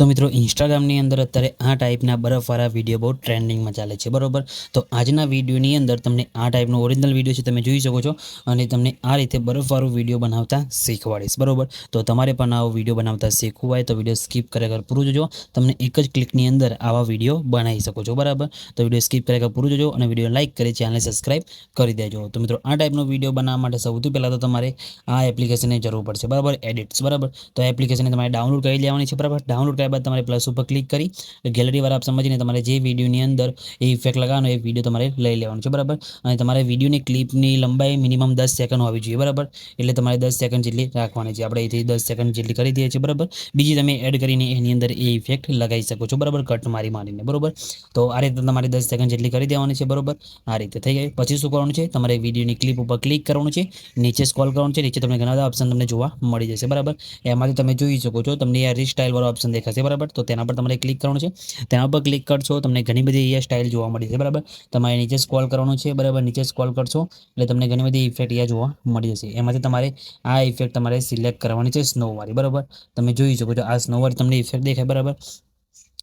तो मित्रों इंस्टाग्रामनी अंदर अत्यारे आ टाइपना बरफवाळा विडियो बहुत ट्रेंडिंगमां चाले छे बरोबर। तो आजना विडियोनी अंदर तमने आ टाइपनो ओरिजिनल विडियो छे तमे जोई शको छो अने तमने आ रीते बरफवाळो विडियो बनावता शीखवाडीश बरोबर। तो तमारे पण आवो विडियो बनावता शीखवुं होय तो विडियो स्कीप कर्या वगर पूरुं जोजो। तमने एक ज क्लिकनी अंदर आवा विडियो बनावी शको छो बराबर। तो विडियो स्कीप कर्या वगर पूरुं जोजो अने विडियो लाइक करी चेनल सब्सक्राइब करी देजो। तो मित्रों आ टाइपनो विडियो बनाववा माटे सौथी पहेला तो तमारे आ एप्लिकेशननी जरूर पड़शे बराबर, एडिट्स बराबर। तो एप्लिकेशन तमारे डाउनलॉड करी लेवानी छे बराबर। डाउनलॉड कर्या बाद तमारे प्लस पर क्लिक करी गैलरी वाला ऑप्शन में जईने तमारे जे विडियोनी अंदर ए इफेक्ट लगावવાનો ए विडियो तमारे लई लेवानो छे बराबर। अने तमारे विडियोनी क्लिपनी लंबाई मिनिमम 10 सेकंड होवी जोईए बराबर। एटले तमारे 10 सेकंड जेटली राखवानी छे। आपणे અહીંથી 10 सेकंड जेटली करी दीए छे बराबर। बीजी तमे एड करीने एनी अंदर ए इफेक्ट लगावी शको छो बराबर, कट मारीने बराबर। तो आ रीते तमारे 10 सेकंड जेटली करी देवानी छे बराबर। आ रीते थई गई। पछी शुं करवानुं छे, तमारे विडियोनी क्लिप पर क्लिक करवानुं छे, नीचे स्क्रॉल करवानुं छे, नीचे तमने घणा બધા ऑप्शन तमने जोवा मळी जशे बराबर। एमांथी तमे जोई शको छो तमने आ रीस्टाइल वाळो ऑप्शन देखाशे बराबर। तो तेना पर तमारे क्लिक करवानुं छे, तेना पर क्लिक करशो तमने घणी बधी ए स्टाइल जोवा मळी जशे बराबर। तमारे नीचे स्क्रॉल करवानुं छे बराबर, नीचे स्क्रॉल करशो એટલે તમને ઘણી બધી ઇફેક્ટ અહીંયા જોવા મળી જશે। એમાંથી તમારે આ ઇફેક્ટ તમારે સિલેક્ટ કરવાની છે સ્નો વાળી બરાબર। તમે જોઈ શકો છો આ સ્નો વાળી તમને ઇફેક્ટ દેખાય બરાબર।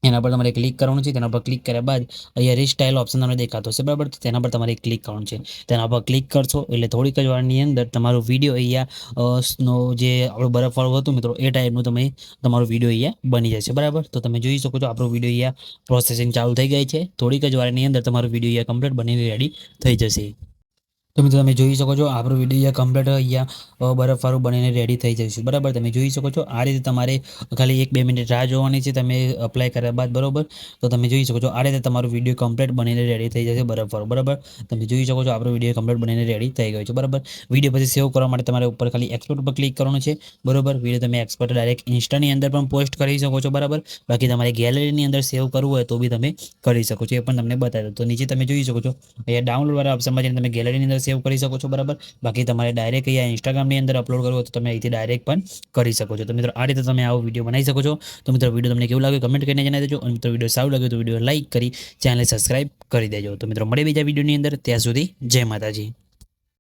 એના પર તમારે ક્લિક કરવાનું છે, તેના પર ક્લિક કર્યા બાદ અહીંયા રીસ્ટાઇલ ઓપ્શન તમને દેખાતો હશે બરાબર। તો તેના પર તમારે ક્લિક કરવાનું છે, તેના પર ક્લિક કરશો એટલે થોડીક જ વારની અંદર તમારો વિડીયો અહીંયા સ્નો જે આપણો બરફવાળું હતું મિત્રો એ ટાઈપનું તમારો વિડીયો અહીંયા બની જશે બરાબર। તો તમે જોઈ શકો છો આપણો વિડીયો અહીંયા પ્રોસેસિંગ ચાલુ થઈ ગઈ છે। થોડીક જ વારની અંદર તમારો વિડીયો અહીંયા કમ્પ્લીટ બનીને રેડી થઈ જશે। तो मित्रों તમે જોઈ શકો છો આપણો વિડીયો અહીંયા કમ્પ્લીટ અહીંયા બરફવાળું બનીને રેડી થઈ જશે બરાબર। તમે જોઈ શકો છો આ રીતે તમારે ખાલી 1-2 મિનિટ રાહ જોવાની છે તમે અપ્લાય કર્યા બાદ બરાબર। તો તમે જોઈ શકો છો આ રીતે તમારો વિડીયો કમ્પ્લીટ બનીને રેડી થઈ જશે બરફવાળું બરાબર। તમે જોઈ શકો છો આપણો વિડીયો કમ્પ્લીટ બનીને રેડી થઈ ગયો છે બરાબર। વિડીયો પછી સેવ કરવા માટે તમારે ઉપર ખાલી એક્સપોર્ટ પર ક્લિક કરવાનું છે બરાબર। વિડીયો તમે એક્સપોર્ટ ડાયરેક્ટ ઇન્સ્ટાની અંદર પણ પોસ્ટ કરી શકો છો બરાબર। બાકી તમારે ગેલેરીની અંદર સેવ કરવું હોય તો બી તમે કરી શકો છો, એ પણ તમને બતાવી દઉં। તો નીચે તમે જોઈ શકો છો અહીંયા ડાઉનલોડ વાળા ઓપ્શનમાં જઈને તમે ગેલેરીની અંદર સેવ કરી શકો છો બરાબર। બાકી તમારે ડાયરેક્ટ અહીંયા ઇન્સ્ટાગ્રામની અંદર અપલોડ કરવો હોય તો તમે અહીંથી ડાયરેક્ટ પણ કરી શકો છો। તો મિત્રો આ રીતે તમે આવો વિડીયો બનાવી શકો છો। તો મિત્રો વિડીયો તમને કેવું લાગ્યું કમેન્ટ કરીને જણાવી દેજો, અને મિત્રો વિડીયો સારું લાગ્યું તો વિડીયો લાઈક કરી ચેનલ સબસ્ક્રાઇબ કરી દેજો। તો મિત્રો મળીએ બીજા વિડીયોની અંદર, ત્યાં સુધી જય માતાજી।